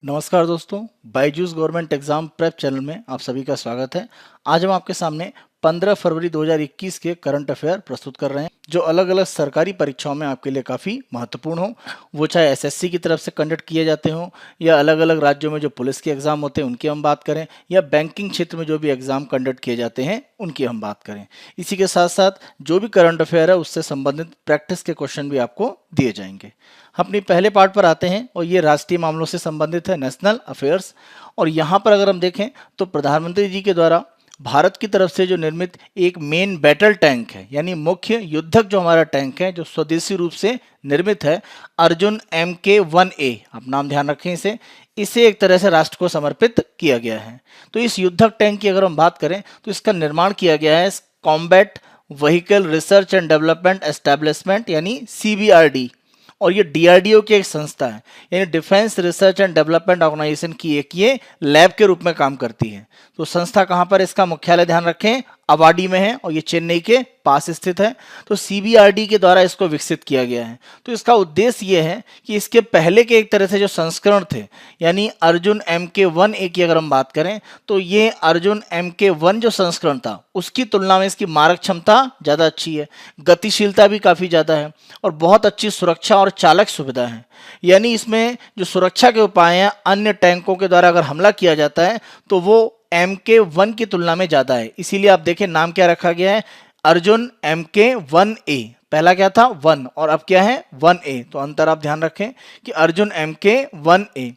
नमस्कार दोस्तों, Byju's government exam prep channel में आप सभी का स्वागत है। आज हम आपके सामने 15 फरवरी 2021 के करंट अफेयर प्रस्तुत कर रहे हैं जो अलग अलग सरकारी परीक्षाओं में आपके लिए काफ़ी महत्वपूर्ण हो। वो चाहे एसएससी की तरफ से कंडक्ट किए जाते हों या अलग अलग राज्यों में जो पुलिस के एग्ज़ाम होते हैं उनकी हम बात करें, या बैंकिंग क्षेत्र में जो भी एग्ज़ाम कंडक्ट किए जाते हैं उनकी हम बात करें। इसी के साथ साथ जो भी करंट अफेयर है उससे संबंधित प्रैक्टिस के क्वेश्चन भी आपको दिए जाएंगे। अपनी पहले पार्ट पर आते हैं और ये राष्ट्रीय मामलों से संबंधित है, नेशनल अफेयर्स। और यहाँ पर अगर हम देखें तो प्रधानमंत्री जी के द्वारा भारत की तरफ से जो निर्मित एक मेन बैटल टैंक है, यानी मुख्य युद्धक जो हमारा टैंक है जो स्वदेशी रूप से निर्मित है, अर्जुन MK-1A, आप नाम ध्यान रखें इसे एक तरह से राष्ट्र को समर्पित किया गया है। तो इस युद्धक टैंक की अगर हम बात करें तो इसका निर्माण किया गया है combat vehicle research and development establishment यानी CBRD, और ये DRDO की एक संस्था है, यानी defence research and development organisation की एक ये लैब के रूप में काम करती है। तो संस्था कहाँ पर, इसका मुख्यालय ध्यान रखें अवाडी में है और ये चेन्नई के पास स्थित है। तो CBRD के द्वारा इसको विकसित किया गया है। तो इसका उद्देश्य ये है कि इसके पहले के एक तरह से जो संस्करण थे, यानी अर्जुन MK-1A की अगर हम बात करें तो ये अर्जुन MK-1 जो संस्करण था उसकी तुलना में इसकी मारक क्षमता ज़्यादा अच्छी है, गतिशीलता भी काफ़ी ज़्यादा है और बहुत अच्छी सुरक्षा और चालक सुविधा है। यानी इसमें जो सुरक्षा के उपाय हैं अन्य टैंकों के द्वारा अगर हमला किया जाता है तो वो MK-1 की तुलना में ज़्यादा है। इसीलिए आप देखें नाम क्या रखा गया है, अर्जुन MK-1A। पहला क्या था 1 और अब क्या है 1A, तो अंतर आप ध्यान रखें कि अर्जुन MK-1A।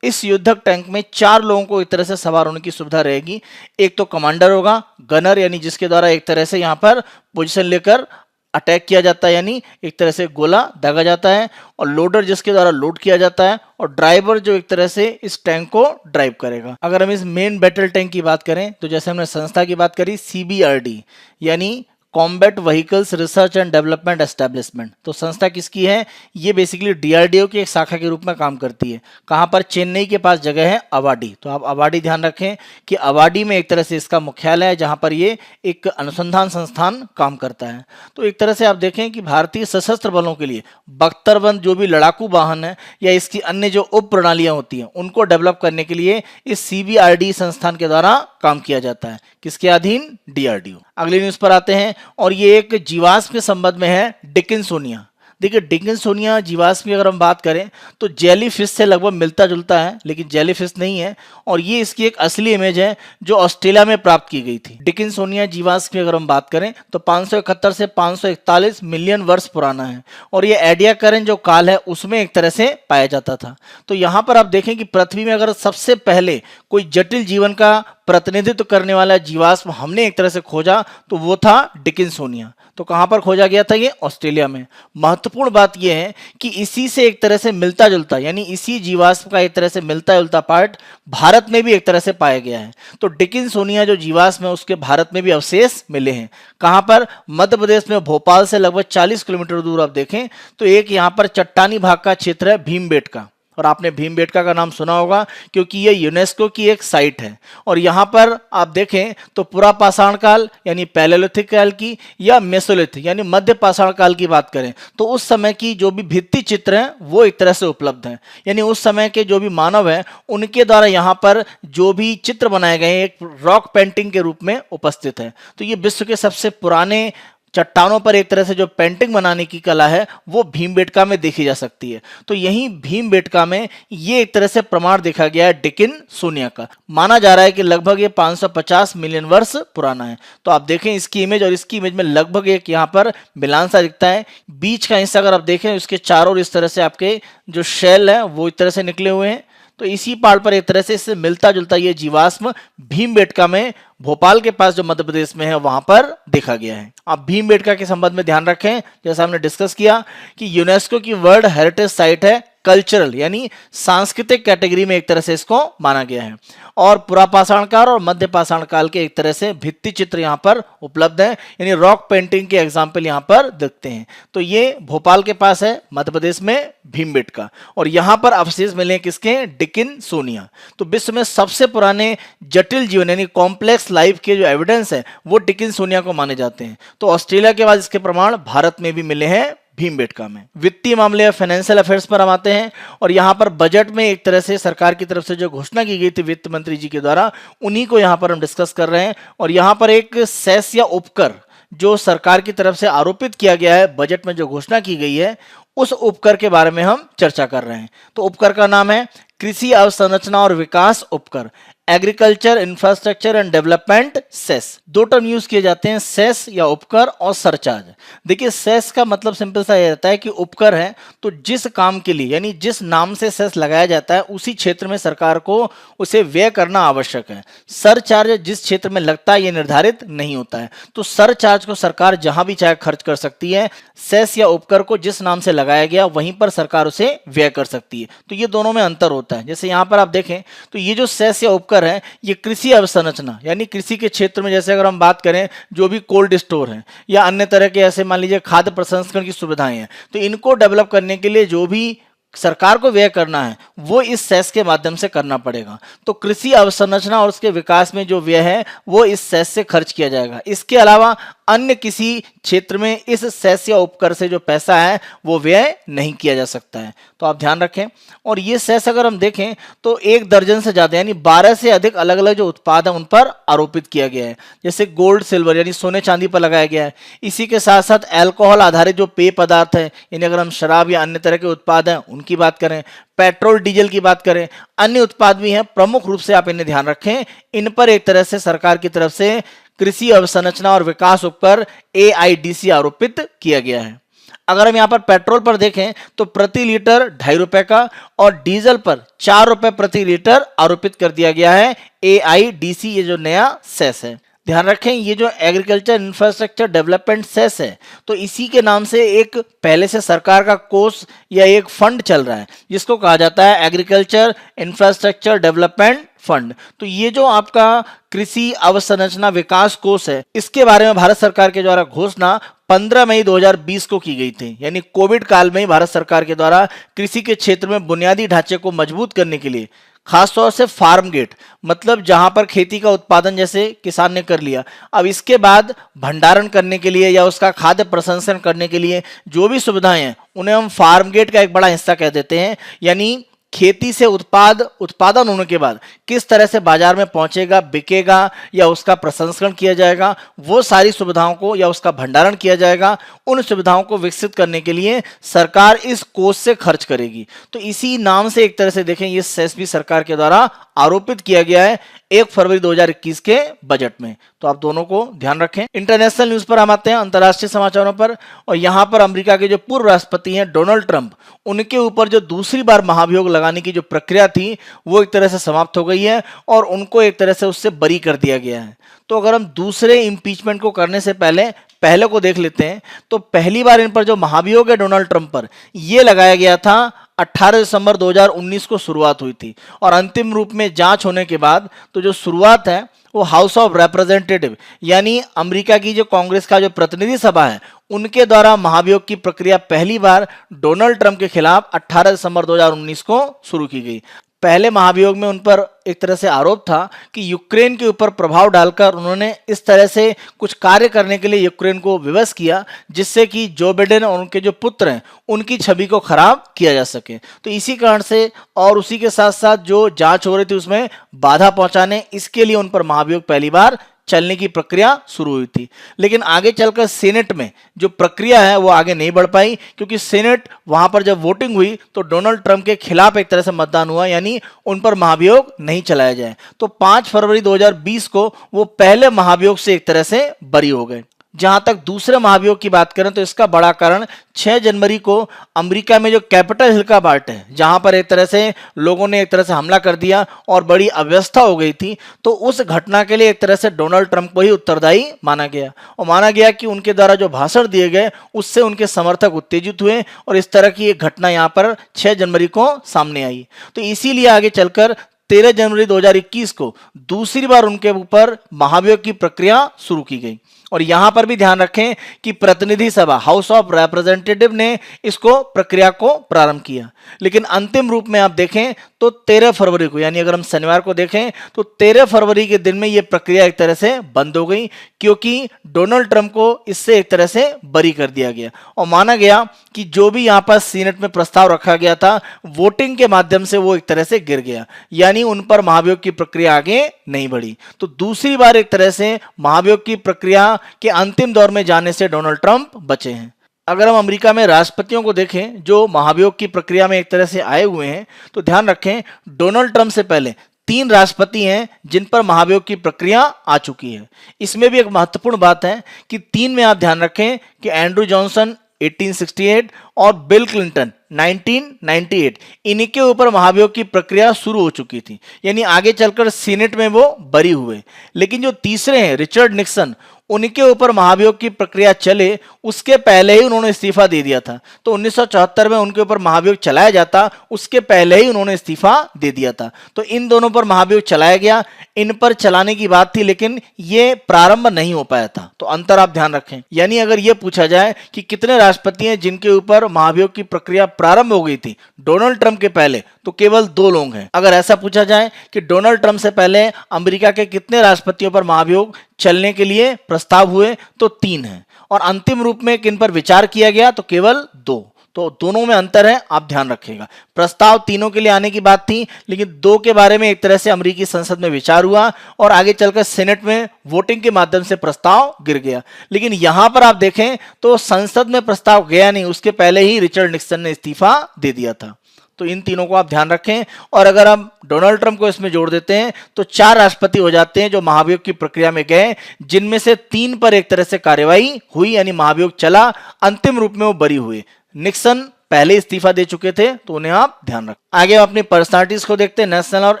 इस युद्धक टैंक में 4 लोगों को एक तरह से सवार होने की सुविधा रहेगी। एक तो कमांडर होगा, गनर यानी जिसके द्वारा एक तरह से यहाँ पर पोजीशन लेकर अटैक किया जाता है, यानी एक तरह से गोला दागा जाता है, और लोडर जिसके द्वारा लोड किया जाता है, और ड्राइवर जो एक तरह से इस टैंक को ड्राइव करेगा। अगर हम इस मेन बैटल टैंक की बात करें तो जैसे हमने संस्था की बात करी CBRD यानी combat vehicles research and development establishment, तो संस्था किसकी है, ये बेसिकली DRDO की एक शाखा के रूप में काम करती है। कहाँ पर, चेन्नई के पास जगह है अवाडी। तो आप अवाडी ध्यान रखें कि अवाडी में एक तरह से इसका मुख्यालय है जहाँ पर ये एक अनुसंधान संस्थान काम करता है। तो एक तरह से आप देखें कि भारतीय सशस्त्र बलों के लिए बख्तरबंद जो भी लड़ाकू वाहन है या इसकी अन्य जो उप प्रणालियाँ होती हैं उनको डेवलप करने के लिए इस CBRD संस्थान के द्वारा काम किया जाता है। किसके अधीन, DRDO। अगली न्यूज़ पर आते हैं और ये एक जीवाश्म के संबंध में है, डिकिंसोनिया। देखिए डिकिंसोनिया जीवाश्म की अगर हम बात करें तो जेलीफिश से लगभग मिलता जुलता है, लेकिन जेलीफिश नहीं है, और ये इसकी एक असली इमेज है जो ऑस्ट्रेलिया में प्राप्त की गई थी। डिकिंसोनिया जीवाश्म की अगर हम बात करें तो 571 से 541 मिलियन वर्ष पुराना है, और ये एडियाकरण जो काल है उसमें एक तरह से पाया जाता था। तो यहाँ पर आप देखें कि पृथ्वी में अगर सबसे पहले कोई जटिल जीवन का प्रतिनिधित्व करने वाला जीवाश्म हमने एक तरह से खोजा तो वो था डिकिंसोनिया। तो कहाँ पर खोजा गया था, ये ऑस्ट्रेलिया में। महत्वपूर्ण बात यह है कि इसी से एक तरह से मिलता जुलता, यानी इसी जीवाश्म का एक तरह से मिलता जुलता पार्ट भारत में भी एक तरह से पाया गया है। तो डिकिंसोनिया जो जीवाश्म है उसके भारत में भी अवशेष मिले हैं। कहाँ पर, मध्य प्रदेश में भोपाल से लगभग 40 किलोमीटर दूर आप देखें तो एक यहाँ पर चट्टानी भाग का क्षेत्र है भीमबेटका, और आपने भीमबेटका का नाम सुना होगा क्योंकि ये यूनेस्को की एक साइट है। और यहाँ पर आप देखें तो पुरापाषाण काल यानी पैलेलिथिक काल की या मेसोलिथिक यानी मध्य पाषाण काल की बात करें तो उस समय की जो भी भित्ति चित्र हैं वो एक तरह से उपलब्ध हैं, यानी उस समय के जो भी मानव हैं उनके द्वारा यहाँ पर जो भी चित्र बनाए गए हैं एक रॉक पेंटिंग के रूप में उपस्थित है। तो ये विश्व के सबसे पुराने चट्टानों पर एक तरह से जो पेंटिंग बनाने की कला है वो भीमबेटका में देखी जा सकती है। तो यही भीमबेटका में ये एक तरह से प्रमाण देखा गया है डिकिंसोनिया का। माना जा रहा है कि लगभग ये 550 मिलियन वर्ष पुराना है। तो आप देखें इसकी इमेज और इसकी इमेज में लगभग एक यहाँ पर मिलान सा दिखता है। बीच का हिस्सा अगर आप देखें उसके चारों ओर इस तरह से आपके जो शेल है वो इस तरह से निकले हुए हैं। तो इसी पार्ट पर एक तरह से इससे मिलता जुलता ये जीवाश्म भीमबेटका में भोपाल के पास जो मध्य प्रदेश में है वहां पर देखा गया है। आप भीमबेटका के संबंध में ध्यान रखें, जैसा हमने डिस्कस किया कि यूनेस्को की वर्ल्ड हेरिटेज साइट है, कल्चरल यानी सांस्कृतिक कैटेगरी में एक तरह से इसको माना गया है। और पुरापाषाण काल और मध्य पाषाण काल के एक तरह से भित्ति चित्र यहाँ पर उपलब्ध है, यानी रॉक पेंटिंग के एग्जाम्पल यहाँ पर दिखते हैं। तो ये भोपाल के पास है मध्य प्रदेश में भीमबेटका, और यहाँ पर अवशेष मिले किसके, डिकिंसोनिया। तो विश्व में सबसे पुराने जटिल जीवन यानी कॉम्प्लेक्स लाइफ के जो एविडेंस है वो डिकिंसोनिया को माने जाते हैं। तो ऑस्ट्रेलिया के बाद इसके प्रमाण भारत में भी मिले हैं भीमबेटका में। वित्तीय मामले या फाइनेंशियल अफेयर्स पर हम आते हैं और यहाँ पर बजट में एक तरह से सरकार की तरफ से जो घोषणा की गई थी वित्त मंत्री जी के द्वारा, उन्हीं को यहाँ पर हम डिस्कस कर रहे हैं। और यहाँ पर एक सेस या उपकर जो सरकार की तरफ से आरोपित किया गया है, बजट में जो घोषणा की गई है, उस उपकर के बारे में हम चर्चा कर रहे हैं। तो उपकर का नाम है कृषि अवसंरचना और विकास उपकर, agriculture infrastructure and development cess. दो टर्म यूज किए जाते हैं, सेस या उपकर और सरचार्ज। देखिए सेस का मतलब सिंपल सा ये रहता है कि उपकर है तो जिस काम के लिए यानी जिस नाम से सेस लगाया जाता है उसी क्षेत्र में सरकार को उसे व्यय करना आवश्यक है। सरचार्ज जिस क्षेत्र में लगता है ये निर्धारित नहीं होता है, तो सरचार्ज को सरकार जहां भी चाहे खर्च कर सकती है। सेस या उपकर को जिस नाम से लगाया गया वहीं पर सरकार उसे व्यय कर सकती है। तो ये दोनों में अंतर होता है। जैसे यहाँ पर आप देखें तो ये जो सेस या उपकर है ये कृषि अवसंरचना यानी कृषि के क्षेत्र में, जैसे अगर हम बात करें जो भी कोल्ड स्टोर है या अन्य तरह के ऐसे मान लीजिए खाद्य प्रसंस्करण की सुविधाएं हैं, तो इनको डेवलप करने के लिए जो भी सरकार को व्यय करना है वो इस सेस के माध्यम से करना पड़ेगा। तो कृषि अवसंरचना और उसके विकास में जो व्यय है वो इस सेस से खर्च किया जाएगा। इसके अलावा अन्य किसी क्षेत्र में इस सेस या उपकर से जो पैसा है वो व्यय नहीं किया जा सकता है। तो आप ध्यान रखें। और ये सेस अगर हम देखें तो 1 दर्जन से ज्यादा यानी 12 से अधिक अलग अलग जो उत्पाद है उन पर आरोपित किया गया है। जैसे गोल्ड सिल्वर यानी सोने चांदी पर लगाया गया है। इसी के साथ साथ अल्कोहल आधारित जो पेय पदार्थ है, यानी अगर हम शराब या अन्य तरह के उत्पाद हैं उनकी बात करें, पेट्रोल डीजल की बात करें, अन्य उत्पाद भी हैं, प्रमुख रूप से आप इन्हें ध्यान रखें। इन पर एक तरह से सरकार की तरफ से कृषि अवसंरचना और विकास उपकर AIDC आरोपित किया गया है। अगर हम यहाँ पर पेट्रोल पर देखें तो प्रति लीटर 2.5 रुपए का और डीजल पर 4 रुपए प्रति लीटर आरोपित कर दिया गया है AIDC, ये जो नया सेस है। ध्यान रखें ये जो एग्रीकल्चर इंफ्रास्ट्रक्चर डेवलपमेंट सेस है तो इसी के नाम से एक पहले से सरकार का कोष या एक फंड चल रहा है जिसको कहा जाता है एग्रीकल्चर इंफ्रास्ट्रक्चर डेवलपमेंट फंड। तो ये जो आपका कृषि अवसंरचना विकास कोष है इसके बारे में भारत सरकार के द्वारा घोषणा 15 मई 2020 को की गई थी। यानी कोविड काल में ही भारत सरकार के द्वारा कृषि के क्षेत्र में बुनियादी ढांचे को मजबूत करने के लिए, खासतौर से फार्म गेट मतलब जहां पर खेती का उत्पादन जैसे किसान ने कर लिया, अब इसके बाद भंडारण करने के लिए या उसका खाद्य प्रसंस्करण करने के लिए जो भी सुविधाएं हैं उन्हें हम फार्म गेट का एक बड़ा हिस्सा कह देते हैं। यानी खेती से उत्पादन होने के बाद किस तरह से बाजार में पहुंचेगा, बिकेगा या उसका प्रसंस्करण किया जाएगा, वो सारी सुविधाओं को या उसका भंडारण किया जाएगा, उन सुविधाओं को विकसित करने के लिए सरकार इस कोष से खर्च करेगी। तो इसी नाम से एक तरह से देखें ये सेस भी सरकार के द्वारा आरोपित किया गया है 1 फरवरी 2021 के बजट में। तो आप दोनों को ध्यान रखें। इंटरनेशनल न्यूज पर हम आते हैं, अंतर्राष्ट्रीय समाचारों पर। और यहां पर अमेरिका के जो पूर्व राष्ट्रपति हैं डोनाल्ड ट्रंप, उनके ऊपर जो दूसरी बार महाभियोग लगाने की जो प्रक्रिया थी वो एक तरह से समाप्त हो गई है और उनको एक तरह से उससे बरी कर दिया गया है। तो अगर हम दूसरे इम्पीचमेंट को करने से पहले को देख लेते हैं तो पहली बार इन पर जो महाभियोग है डोनाल्ड ट्रंप पर ये लगाया गया था 18 दिसंबर 2019 को शुरुआत हुई थी और अंतिम रूप में जांच होने के बाद तो जो शुरुआत है वो हाउस ऑफ रिप्रेजेंटेटिव यानी अमेरिका की जो कांग्रेस का जो प्रतिनिधि सभा है उनके द्वारा महाभियोग की प्रक्रिया पहली बार डोनाल्ड ट्रंप के खिलाफ 18 दिसंबर 2019 को शुरू की गई। पहले महाभियोग में उन पर एक तरह से आरोप था कि यूक्रेन के ऊपर प्रभाव डालकर उन्होंने इस तरह से कुछ कार्य करने के लिए यूक्रेन को विवश किया जिससे कि जो बाइडेन और उनके जो पुत्र हैं उनकी छवि को खराब किया जा सके। तो इसी कारण से और उसी के साथ साथ जो जांच हो रही थी उसमें बाधा पहुंचाने, इसके लिए उन पर महाभियोग पहली बार चलने की प्रक्रिया शुरू हुई थी। लेकिन आगे चलकर सेनेट में जो प्रक्रिया है वो आगे नहीं बढ़ पाई क्योंकि सेनेट वहां पर जब वोटिंग हुई तो डोनाल्ड ट्रंप के खिलाफ एक तरह से मतदान हुआ, यानी उन पर महाभियोग नहीं चलाया जाए। तो 5 फरवरी 2020 को वो पहले महाभियोग से एक तरह से बरी हो गए। जहां तक दूसरे महाभियोग की बात करें तो इसका बड़ा कारण 6 जनवरी को अमेरिका में जो कैपिटल हिल का बार्ट है जहां पर एक तरह से लोगों ने एक तरह से हमला कर दिया और बड़ी अव्यवस्था हो गई थी, तो उस घटना के लिए एक तरह से डोनाल्ड ट्रंप को ही उत्तरदायी माना गया और माना गया कि उनके द्वारा जो भाषण दिए गए उससे उनके समर्थक उत्तेजित हुए और इस तरह की एक घटना यहां पर 6 जनवरी को सामने आई। तो इसीलिए आगे चलकर 13 जनवरी 2021 को दूसरी बार उनके ऊपर महाभियोग की प्रक्रिया शुरू की गई। और यहां पर भी ध्यान रखें कि प्रतिनिधि सभा हाउस ऑफ रिप्रेजेंटेटिव ने इसको प्रक्रिया को प्रारंभ किया, लेकिन अंतिम रूप में आप देखें तो 13 फरवरी को, यानी अगर हम शनिवार को देखें तो 13 फरवरी के दिन में यह प्रक्रिया एक तरह से बंद हो गई, क्योंकि डोनाल्ड ट्रंप को इससे एक तरह से बरी कर दिया गया और माना गया कि जो भी यहां पर सीनेट में प्रस्ताव रखा गया था वोटिंग के माध्यम से वो एक तरह से गिर गया, यानी उन पर महाभियोग की प्रक्रिया आगे नहीं बढ़ी। तो दूसरी बार एक तरह से महाभियोग की प्रक्रिया के अंतिम दौर में जाने से डोनाल्ड ट्रंप बचे हैं। अगर हम अमेरिका में राष्ट्रपतियों को देखें जो महाभियोग की प्रक्रिया में एक तरह से आए हुए हैं, तो ध्यान रखें डोनाल्ड ट्रंप से पहले 3 राष्ट्रपति हैं जिन पर महाभियोग की प्रक्रिया आ चुकी है। इसमें भी एक महत्वपूर्ण बात है कि 3 में आप ध्यान रखें कि एंड्रू जॉनसन 1868 और बिल क्लिंटन 1998, इन्हीं के ऊपर महाभियोग की प्रक्रिया शुरू हो चुकी थी, यानी आगे चलकर सीनेट में वो बरी हुए। लेकिन जो तीसरे हैं रिचर्ड निक्सन, उनके ऊपर महाभियोग की प्रक्रिया चले उसके पहले ही उन्होंने इस्तीफा दे दिया था। तो 1974 में उनके ऊपर महाभियोग चलाया जाता, उसके पहले ही उन्होंने इस्तीफा दे दिया था। तो इन दोनों पर महाभियोग चलाया गया, इन पर चलाने की बात थी लेकिन ये प्रारंभ नहीं हो पाया था। तो अंतर आप ध्यान रखें, यानी अगर यह पूछा जाए कि कितने राष्ट्रपति हैं जिनके ऊपर महाभियोग की प्रक्रिया प्रारंभ हो गई थी डोनाल्ड ट्रंप के पहले, तो केवल 2 लोग हैं। अगर ऐसा पूछा जाए कि डोनाल्ड ट्रंप से पहले अमेरिका के कितने राष्ट्रपतियों पर महाभियोग चलने के लिए प्रस्ताव हुए, तो 3 हैं। और अंतिम रूप में किन पर विचार किया गया, तो केवल 2। तो दोनों में अंतर है, आप ध्यान रखिएगा। प्रस्ताव तीनों के लिए आने की बात थी, लेकिन 2 के बारे में एक तरह से अमेरिकी संसद में विचार हुआ और आगे चलकर सेनेट में वोटिंग के माध्यम से प्रस्ताव गिर गया। लेकिन यहां पर आप देखें तो संसद में प्रस्ताव गया नहीं, उसके पहले ही रिचर्ड निक्सन ने इस्तीफा दे दिया था। तो इन तीनों को आप ध्यान रखें। और अगर हम डोनाल्ड ट्रंप को इसमें जोड़ देते हैं तो 4 राष्ट्रपति हो जाते हैं जो महाभियोग की प्रक्रिया में गए, जिनमें से 3 पर एक तरह से कार्यवाही हुई, यानी महाभियोग चला, अंतिम रूप में वो बरी हुए। निक्सन पहले इस्तीफा दे चुके थे, तो उन्हें आप ध्यान रखें। आगे हम अपनी पर्सनालिटीज को देखते हैं, नेशनल और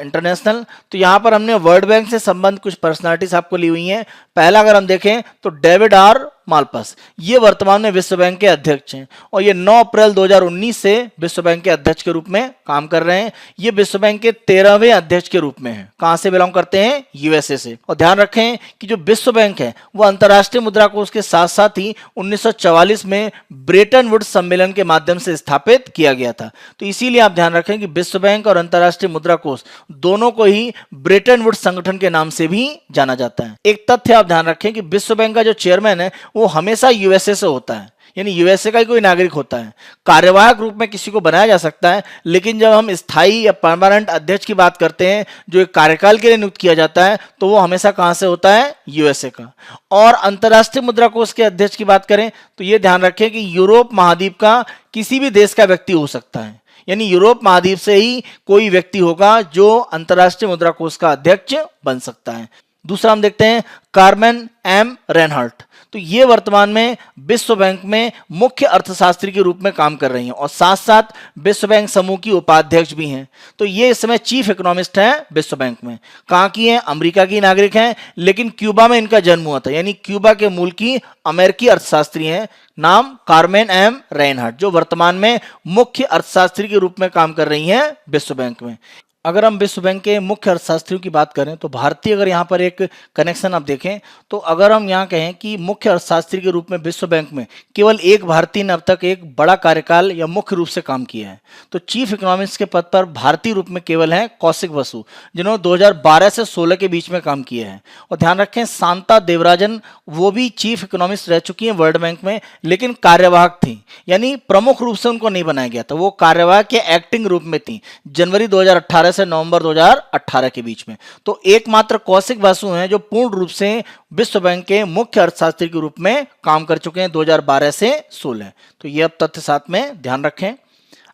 इंटरनेशनल। तो यहां पर हमने वर्ल्ड बैंक से संबंध कुछ पर्सनालिटीज आपको ली हुई हैं। पहला अगर हम देखें तो डेविड आर मालपास, ये वर्तमान में विश्व बैंक के अध्यक्ष हैं और ये 9 अप्रैल 2019 से विश्व बैंक के अध्यक्ष के रूप में काम कर रहे हैं। ये विश्व बैंक के 13वें अध्यक्ष के रूप में हैं। कहां से बिलोंग करते हैं, यूएसए से। और ध्यान रखें कि जो विश्व बैंक है वो अंतरराष्ट्रीय मुद्रा कोष के साथ साथ ही 1944 में ब्रेटन वुड्स सम्मेलन के माध्यम से स्थापित किया गया था। तो इसीलिए आप ध्यान रखें कि विश्व बैंक और अंतरराष्ट्रीय मुद्रा कोष दोनों को ही ब्रेटन वुड्स संगठन के नाम से भी जाना जाता है। एक तथ्य आप ध्यान रखें कि विश्व बैंक का जो चेयरमैन है वो हमेशा यूएसए से होता है, यानी यूएसए का ही कोई नागरिक होता है। कार्यवाहक रूप में किसी को बनाया जा सकता है, लेकिन जब हम स्थायी या परमानेंट अध्यक्ष की बात करते हैं जो एक कार्यकाल के लिए नियुक्त किया जाता है, तो वो हमेशा कहां से होता है, यूएसए का। और अंतरराष्ट्रीय मुद्रा कोष के अध्यक्ष की बात करें तो यह ध्यान रखें कि यूरोप महाद्वीप का किसी भी देश का व्यक्ति हो सकता है, यानी यूरोप महाद्वीप से ही कोई व्यक्ति होगा जो अंतरराष्ट्रीय मुद्रा कोष का अध्यक्ष बन सकता है। दूसरा हम देखते हैं कार्मेन एम रेनहार्ट। तो ये वर्तमान में विश्व बैंक में मुख्य अर्थशास्त्री के रूप में काम कर रही हैं और साथ साथ विश्व बैंक समूह की उपाध्यक्ष भी हैं। तो ये इस समय चीफ इकोनॉमिस्ट हैं विश्व बैंक में। कहाँ की हैं, अमेरिका की नागरिक हैं, लेकिन क्यूबा में इनका जन्म हुआ था, यानी क्यूबा के मूल की अमेरिकी अर्थशास्त्री हैं। नाम कार्मेन एम रेनहार्ट, जो वर्तमान में मुख्य अर्थशास्त्री के रूप में काम कर रही हैं विश्व बैंक में। अगर हम विश्व बैंक के मुख्य अर्थशास्त्रियों की बात करें तो भारतीय, अगर यहाँ पर एक कनेक्शन आप देखें तो अगर हम यहाँ कहें कि मुख्य अर्थशास्त्री के रूप में विश्व बैंक में केवल एक भारतीय ने अब तक एक बड़ा कार्यकाल या मुख्य रूप से काम किया है, तो चीफ इकोनॉमिस्ट के पद पर भारतीय रूप में केवल हैं कौशिक बसु, जिन्होंने 2012 से 16 के बीच में काम किया है। और ध्यान रखें शांता देवराजन, वो भी चीफ इकोनॉमिस्ट रह चुकी हैं वर्ल्ड बैंक में, लेकिन कार्यवाहक थी, यानी प्रमुख रूप से उनको नहीं बनाया गया था, वो कार्यवाहक के एक्टिंग रूप में थी जनवरी 2018 से नवंबर 2018 के बीच में। तो एकमात्र कौशिक बसु हैं जो पूर्ण रूप से विश्व बैंक के मुख्य अर्थशास्त्री के रूप में काम कर चुके हैं 2012 से 16। तो ये अब तथ्य साथ में ध्यान रखें।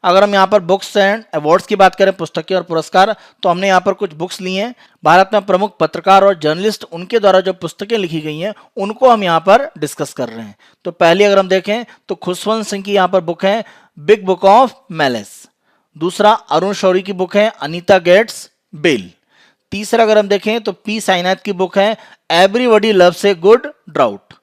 अगर हम यहाँ पर बुक्स एंड अवार्ड्स की बात करें, पुस्तकें और पुरस्कार, तो हमने यहाँ पर कुछ बुक्स ली हैं। भारत में प्रमुख पत्रकार और जर्नलिस्ट, उनके द्वारा जो पुस्तकें लिखी गई हैं उनको हम यहाँ पर डिस्कस कर रहे हैं। तो पहली अगर हम देखें तो खुशवंत सिंह की यहाँ पर बुक है बिग बुक ऑफ मैलेस। दूसरा अरुण शौरी की बुक है अनीता गेट्स बेल। तीसरा अगर हम देखें तो पी साईनाथ की बुक है everybody loves a good drought.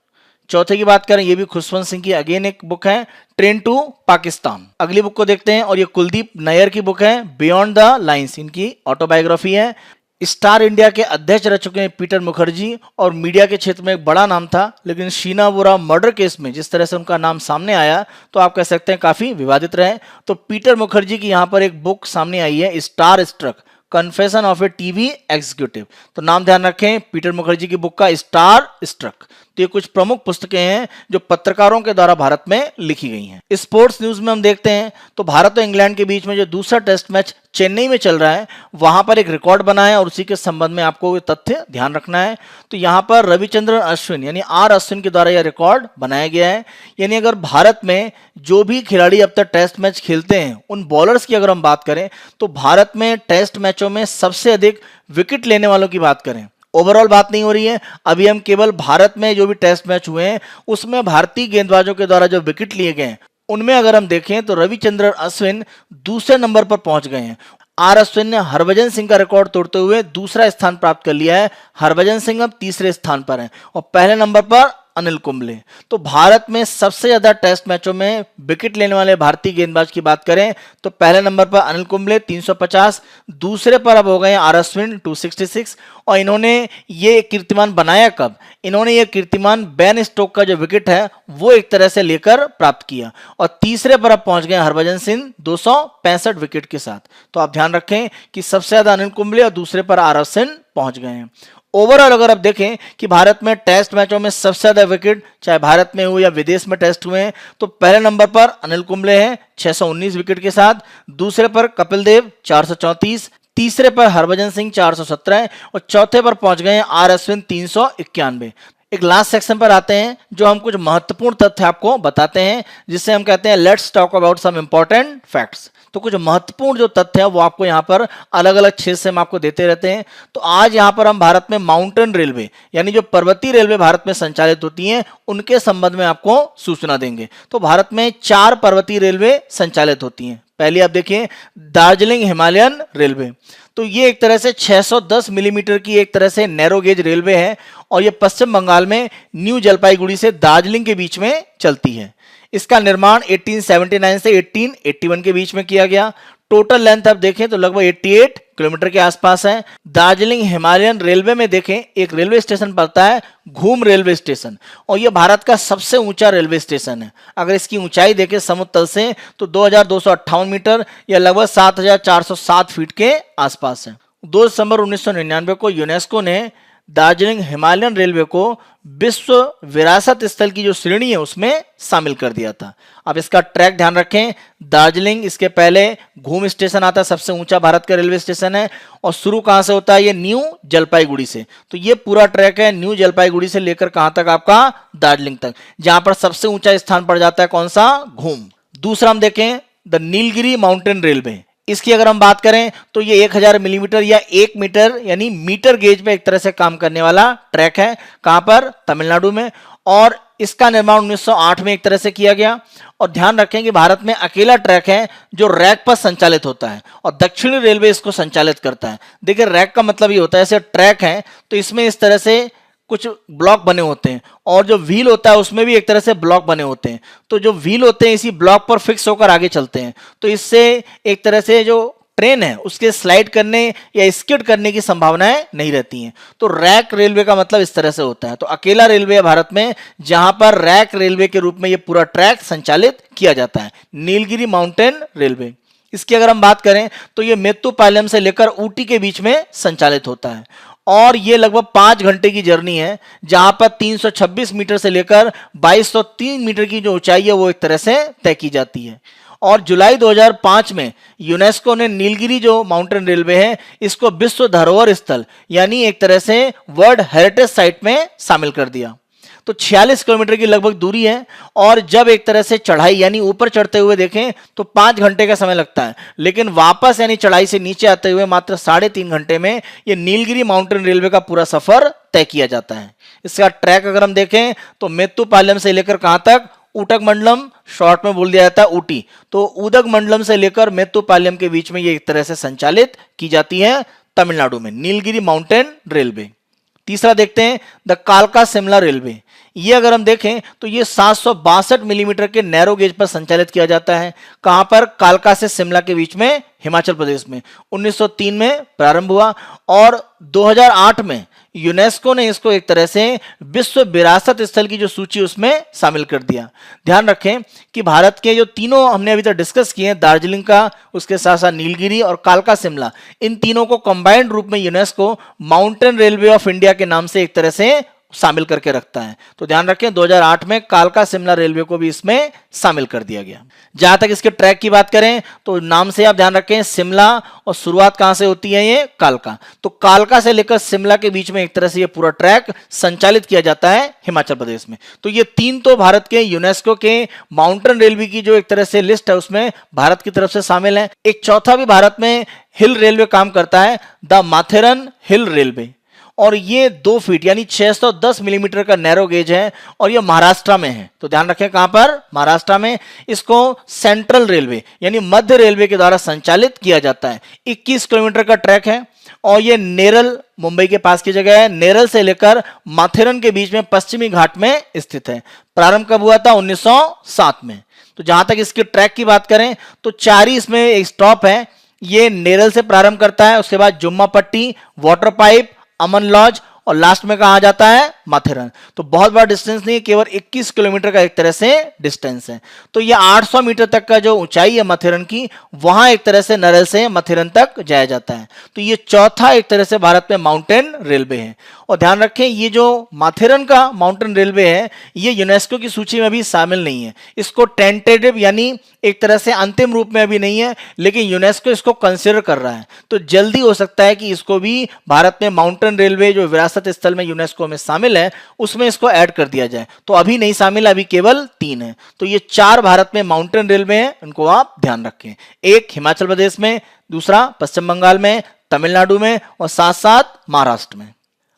चौथे की बात करें, ये भी खुशवंत सिंह की अगेन एक बुक है ट्रेन टू पाकिस्तान। अगली बुक को देखते हैं और ये कुलदीप नैयर की बुक है बियॉन्ड द लाइन्स, इनकी ऑटोबायोग्राफी है। स्टार इंडिया के अध्यक्ष रह चुके हैं पीटर मुखर्जी, और मीडिया के क्षेत्र में एक बड़ा नाम था, लेकिन शीना बोरा मर्डर केस में जिस तरह से उनका नाम सामने आया तो आप कह सकते हैं काफी विवादित रहे। तो पीटर मुखर्जी की यहाँ पर एक बुक सामने आई है, star struck confession of a TV executive. तो नाम ध्यान रखें पीटर मुखर्जी की बुक का, स्टार स्ट्रक। तो ये कुछ प्रमुख पुस्तकें हैं जो पत्रकारों के द्वारा भारत में लिखी गई हैं। स्पोर्ट्स न्यूज में हम देखते हैं तो भारत और इंग्लैंड के बीच में जो दूसरा टेस्ट मैच चेन्नई में चल रहा है, वहां पर एक रिकॉर्ड बना है और उसी के संबंध में आपको तथ्य ध्यान रखना है। तो यहां पर रविचंद्रन अश्विन यानी आर अश्विन के द्वारा यह रिकॉर्ड बनाया गया है। यानी अगर भारत में जो भी खिलाड़ी अब तक टेस्ट मैच खेलते हैं, उन बॉलर्स की अगर हम बात करें तो भारत में टेस्ट मैचों में सबसे अधिक विकेट लेने वालों की बात करें, ओवरऑल बात नहीं हो रही है, अभी हम केवल भारत में जो भी टेस्ट मैच हुए हैं उसमें भारतीय गेंदबाजों के द्वारा जो विकेट लिए गए हैं उनमें अगर हम देखें तो रविचंद्रन अश्विन दूसरे नंबर पर पहुंच गए हैं। आर अश्विन ने हरभजन सिंह का रिकॉर्ड तोड़ते हुए दूसरा स्थान प्राप्त कर लिया है। हरभजन सिंह अब तीसरे स्थान पर हैं और पहले नंबर पर अनिल कुंबले। तो भारत में सबसे ज्यादा टेस्ट मैचों में विकेट लेने वाले भारतीय गेंदबाज की बात करें तो पहले नंबर पर अनिल कुंबले 350, दूसरे पर अब हो गए आर अश्विन 266। और इन्होंने ये कीर्तिमान बनाया कब? इन्होंने ये कीर्तिमान बेन स्टोक का जो विकेट है वो एक तरह से लेकर प्राप्त किया, और तीसरे पर अब पहुंच गए हरभजन सिंह 265 विकेट के साथ। तो आप ध्यान रखें कि सबसे ज्यादा अनिल कुंबले और दूसरे पर आर अश्विन पहुंच गए हैं। ओवरऑल अगर आप देखें कि भारत में टेस्ट मैचों में सबसे ज्यादा विकेट चाहे भारत में हो या विदेश में टेस्ट हुए हैं तो पहले नंबर पर अनिल कुंबले हैं 619 विकेट के साथ, दूसरे पर कपिल देव 434, तीसरे पर हरभजन सिंह 417 और चौथे पर पहुंच गए आर अश्विन 391। एक लास्ट सेक्शन पर आते हैं जो हम कुछ महत्वपूर्ण तथ्य आपको बताते हैं, जिससे हम कहते हैं let's talk about some important facts. तो कुछ महत्वपूर्ण जो तथ्य है वो आपको यहाँ पर अलग अलग क्षेत्र से हम आपको देते रहते हैं। तो आज यहाँ पर हम भारत में माउंटेन रेलवे यानी जो पर्वतीय रेलवे भारत में संचालित होती हैं उनके संबंध में आपको सूचना देंगे। तो भारत में 4 पर्वतीय रेलवे संचालित होती हैं। पहले आप देखिए दार्जिलिंग हिमालयन रेलवे, तो ये एक तरह से 610 मिलीमीटर की एक तरह से नैरो गेज रेलवे है और ये पश्चिम बंगाल में न्यू जलपाईगुड़ी से दार्जिलिंग के बीच में चलती है। इसका निर्माण 1879 से 1881 के बीच में किया गया। टोटल लेंथ आप देखें तो लगभग 88 किलोमीटर के आसपास है। दार्जिलिंग हिमालयन रेलवे में देखें एक रेलवे स्टेशन पड़ता है घूम रेलवे स्टेशन, और यह भारत का सबसे ऊंचा रेलवे स्टेशन है। अगर इसकी ऊंचाई देखें समुद्र तल से तो 2258 मीटर या लगभग 7407 फीट के आसपास है। 2 दिसंबर 1999 को यूनेस्को ने दार्जिलिंग हिमालयन रेलवे को विश्व विरासत स्थल की जो श्रेणी है उसमें शामिल कर दिया था। अब इसका ट्रैक ध्यान रखें, दार्जिलिंग इसके पहले घूम स्टेशन आता है, सबसे ऊंचा भारत का रेलवे स्टेशन है, और शुरू कहां से होता है? ये न्यू जलपाईगुड़ी से। तो ये पूरा ट्रैक है न्यू जलपाईगुड़ी से लेकर कहां तक? आपका दार्जिलिंग तक, जहां पर सबसे ऊंचा स्थान पड़ जाता है कौन सा? घूम। दूसरा हम देखें द नीलगिरी माउंटेन रेलवे, इसकी अगर हम बात करें तो ये 1000 मिलीमीटर या 1 मीटर यानी मीटर गेज पे एक तरह से काम करने वाला ट्रैक है। कहां पर? तमिलनाडु में। और इसका निर्माण 1908 में एक तरह से किया गया। और ध्यान रखें कि भारत में अकेला ट्रैक है जो रैक पर संचालित होता है और दक्षिणी रेलवे इसको संचालित करता है। देखिए रैक का मतलब ये होता है ऐसे ट्रैक है तो इसमें इस तरह से कुछ ब्लॉक बने होते हैं और जो व्हील होता है उसमें भी एक तरह से ब्लॉक बने होते हैं। तो जो व्हील होते हैं इसी ब्लॉक पर फिक्स होकर आगे चलते हैं, तो इससे एक तरह से जो ट्रेन है उसके स्लाइड करने या स्किड करने की संभावनाएं नहीं रहती हैं। तो रैक रेलवे का मतलब इस तरह से होता है। तो अकेला रेलवे है भारत में जहां पर रैक रेलवे के रूप में ये पूरा ट्रैक संचालित किया जाता है, नीलगिरी माउंटेन रेलवे। इसकी अगर हम बात करें तो ये मेत्तुपालयम से लेकर ऊटी के बीच में संचालित होता है और ये लगभग 5 घंटे की जर्नी है, जहां पर 326 मीटर से लेकर 2203 मीटर की जो ऊंचाई है वो एक तरह से तय की जाती है। और जुलाई 2005 में यूनेस्को ने नीलगिरी जो माउंटेन रेलवे है इसको विश्व धरोहर स्थल यानी एक तरह से वर्ल्ड हेरिटेज साइट में शामिल कर दिया। तो 46 किलोमीटर की लगभग दूरी है और जब एक तरह से चढ़ाई यानी ऊपर चढ़ते हुए देखें तो 5 घंटे का समय लगता है, लेकिन वापस यानी चढ़ाई से नीचे आते हुए मात्र 3.5 घंटे में ये नीलगिरी माउंटेन रेलवे का पूरा सफर तय किया जाता है। इसका ट्रैक अगर हम देखें तो मेत्तुपालयम से लेकर कहां तक? उदगमंडलम, शॉर्ट में बोल दिया जाता है ऊटी। तो उदगमंडलम से लेकर मेत्तुपालयम के बीच में ये एक तरह से संचालित की जाती है तमिलनाडु में, नीलगिरी माउंटेन रेलवे। तीसरा देखते हैं द कालका शिमला रेलवे। ये अगर हम देखें तो ये 762 मिलीमीटर के नैरो गेज पर संचालित किया जाता है। कहां पर? कालका से शिमला के बीच में, हिमाचल प्रदेश में। 1903 में प्रारंभ हुआ और 2008 में यूनेस्को ने इसको एक तरह से विश्व विरासत स्थल की जो सूची उसमें शामिल कर दिया। ध्यान रखें कि भारत के जो तीनों हमने अभी तक डिस्कस किए हैं, दार्जिलिंग का, उसके साथ साथ नीलगिरी और कालका शिमला, इन तीनों को कंबाइंड रूप में UNESCO mountain railway of India के नाम से एक तरह से शामिल करके रखता है। तो ध्यान रखें 2008 में कालका शिमला रेलवे को भी इसमें शामिल कर दिया गया। जहां तक इसके ट्रैक की बात करें तो नाम से आप ध्यान रखें शिमला, और शुरुआत कहां से होती है? ये कालका। तो कालका से लेकर शिमला के बीच में एक तरह से ये पूरा ट्रैक संचालित किया जाता है हिमाचल प्रदेश में। तो ये तीन तो भारत के यूनेस्को के माउंटेन रेलवे की जो एक तरह से लिस्ट है उसमें भारत की तरफ से शामिल है। एक चौथा भी भारत में हिल रेलवे काम करता है, द माथेरन हिल रेलवे, और ये 2 फीट यानी 610 मिलीमीटर का नैरो गेज है और ये महाराष्ट्र में है। तो ध्यान रखें कहां पर? महाराष्ट्र में। इसको सेंट्रल रेलवे यानी मध्य रेलवे के द्वारा संचालित किया जाता है। 21 किलोमीटर का ट्रैक है और ये नेरल, मुंबई के पास की जगह है, नेरल से लेकर माथेरन के बीच में पश्चिमी घाट में स्थित है। प्रारंभ कब हुआ था? 1907 में। तो जहां तक इसके ट्रैक की बात करें तो 4 ही इसमें एक स्टॉप है। ये नेरल से प्रारंभ करता है, उसके बाद जुम्मा पट्टी, वाटर पाइप, अमन लॉज, और लास्ट में कहा जाता है? माथेरन। तो बहुत बड़ा डिस्टेंस नहीं है, केवल 21 किलोमीटर का एक तरह से डिस्टेंस है। तो ये 800 मीटर तक का जो ऊंचाई है माथेरन की, वहां एक तरह से नरल से माथेरन तक जाया जाता है। तो ये चौथा एक तरह से भारत में माउंटेन रेलवे है। और ध्यान रखें ये जो माथेरन का माउंटेन रेलवे है ये यूनेस्को की सूची में भी शामिल नहीं है। इसको टेंटेटिव यानी एक तरह से अंतिम रूप में अभी नहीं है, लेकिन यूनेस्को इसको कंसिडर कर रहा है। तो जल्दी हो सकता है कि इसको भी भारत में माउंटेन रेलवे जो विरासत स्थल में यूनेस्को में शामिल है उसमें इसको ऐड कर दिया जाए। तो अभी नहीं शामिल, अभी केवल 3 है। तो ये 4 भारत में माउंटेन रेलवे हैं, इनको आप ध्यान रखें। एक हिमाचल प्रदेश में, दूसरा पश्चिम बंगाल में, तमिलनाडु में, और साथ साथ महाराष्ट्र में।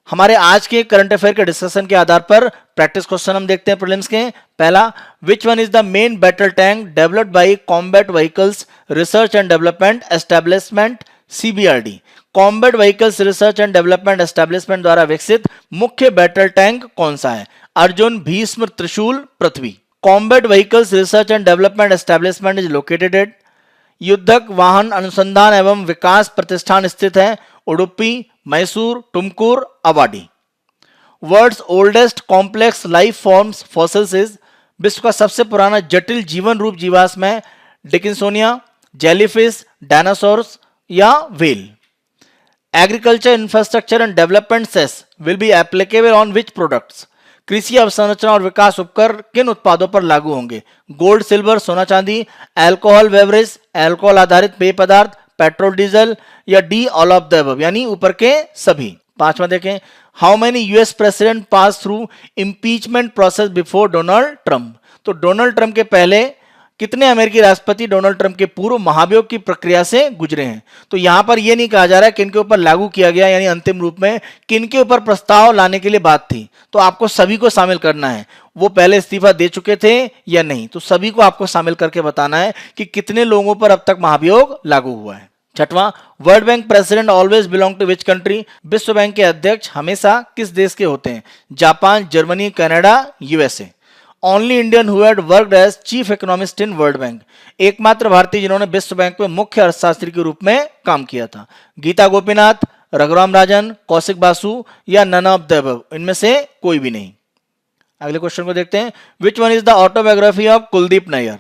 हमारे आज के करंट अफेयर के डिस्कशन के आधार पर प्रैक्टिस क्वेश्चन हम देखते हैं प्रीलिम्स के। पहला, विच one is the main battle tank developed by combat vehicles research and development establishment CBRD। Combat vehicles research and development establishment द्वारा विकसित मुख्य बैटल टैंक कौन सा है? Arjun, Bhishma, Trishul, Prithvi. Combat vehicles research and development establishment is located at. युद्धक वाहन अनुसंधान एवं विकास प्रतिष्ठान स्थित है Udupi, Mysore, Tumkur, Avadi. World's oldest complex life forms fossils is. विश्व का सबसे पुराना जटिल जीवन रूप जीवाश्म है डिकिंसोनिया, जेलीफिश, डायनासोर्स या whale. Agriculture infrastructure and development cess will be applicable on which products. कृषि अवसंरचना और विकास उपकर किन उत्पादों पर लागू होंगे? गोल्ड, सिल्वर, सोना चांदी, अल्कोहल बेवरेज, अल्कोहल आधारित पेय पदार्थ, पेट्रोल डीजल, या D all of the above यानी ऊपर के सभी। 5वां देखें, how many US president pass through impeachment process before Donald Trump. तो डोनाल्ड ट्रंप के पहले कितने अमेरिकी राष्ट्रपति डोनाल्ड ट्रंप के पूर्व महाभियोग की प्रक्रिया से गुजरे हैं? तो यहां पर यह नहीं कहा जा रहा है किनके ऊपर लागू किया गया, यानी अंतिम रूप में किनके ऊपर प्रस्ताव लाने के लिए बात थी। तो आपको सभी को शामिल करना है, वो पहले इस्तीफा दे चुके थे या नहीं। तो सभी को आपको शामिल करके बताना है कि कितने लोगों पर अब तक महाभियोग लागू हुआ है। 6वां, World Bank president always belong to which country. विश्व बैंक के अध्यक्ष हमेशा किस देश के होते हैं? Japan, Germany, Canada, USA. Only Indian who had worked as chief economist in World Bank. एकमात्र भारतीय जिन्होंने विश्व बैंक में मुख्य अर्थशास्त्री के रूप में काम किया था। गीता गोपीनाथ, रघुराम राजन, कौशिक बासु, या नन ऑफ द अबव, इनमें से कोई भी नहीं। अगले क्वेश्चन को देखते हैं, which one is the autobiography of Kuldip Nayar.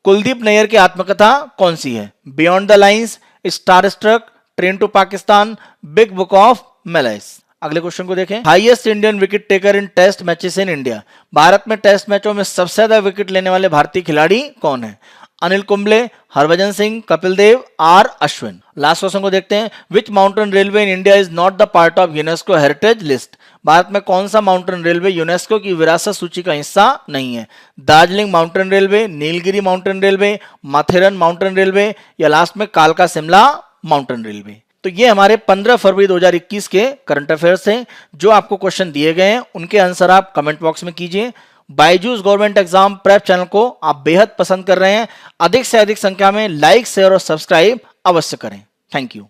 Kuldip Nayar की आत्मकथा कौन सी है? Beyond the lines, star struck, train to Pakistan, big book of malice. अगले क्वेश्चन को देखें, highest Indian wicket taker in test matches in India. Bharat में टेस्ट मैचों में सबसे ज्यादा विकेट लेने वाले भारतीय खिलाड़ी कौन है? Anil Kumble, Harbhajan Singh, Kapil Dev, are Ashwin. Last question को देखते हैं, which mountain railway in India is not the part of UNESCO heritage list. Bharat में कौन सा माउंटेन रेलवे यूनेस्को की विरासत सूची का हिस्सा नहीं है? Darjeeling mountain railway, Nilgiri mountain railway, Matheran mountain railway, या लास्ट में कालका शिमला माउंटेन रेलवे। तो ये हमारे 15 फरवरी 2021 के करंट अफेयर्स थे। जो आपको क्वेश्चन दिए गए हैं उनके आंसर आप कमेंट बॉक्स में कीजिए। Byju's government exam prep channel को आप बेहद पसंद कर रहे हैं, अधिक से अधिक संख्या में लाइक, शेयर और सब्सक्राइब अवश्य करें। Thank you.